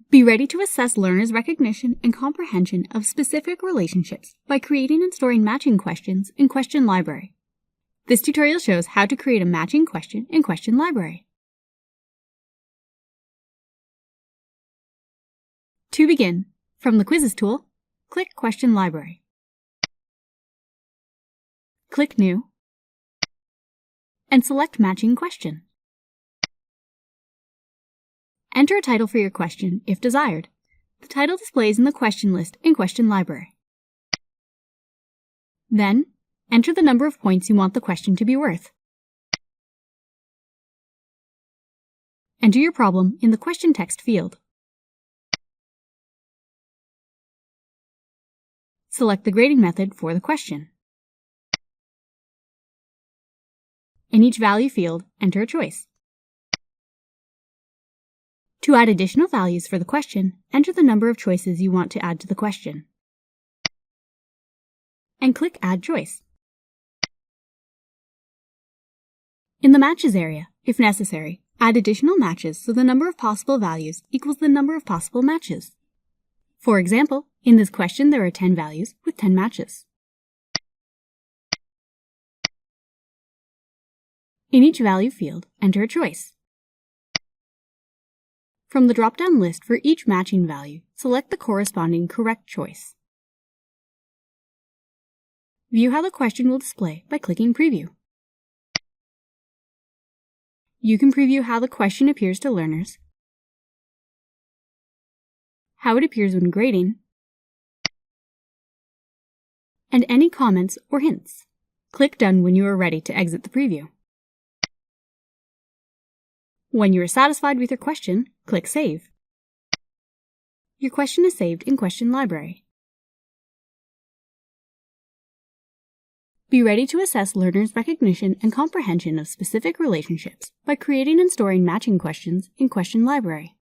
Be ready to assess learners' recognition and comprehension of specific relationships by creating and storing matching questions in Question Library. This tutorial shows how to create a matching question in Question Library. To begin, from the Quizzes tool, click Question Library. Click New, and select Matching Question. Enter a title for your question if desired. The title displays in the question list in Question Library. Then, enter the number of points you want the question to be worth. Enter your problem in the question text field. Select the grading method for the question. In each value field, enter a choice. To add additional values for the question, enter the number of choices you want to add to the question. And click Add Choice. In the Matches area, if necessary, add additional matches so the number of possible values equals the number of possible matches. For example, in this question there are 10 values with 10 matches. In each value field, enter a choice. From the drop-down list for each matching value, select the corresponding correct choice. View how the question will display by clicking Preview. You can preview how the question appears to learners, how it appears when grading, and any comments or hints. Click Done when you are ready to exit the preview. When you are satisfied with your question, click Save. Your question is saved in Question Library. Be ready to assess learners' recognition and comprehension of specific relationships by creating and storing matching questions in Question Library.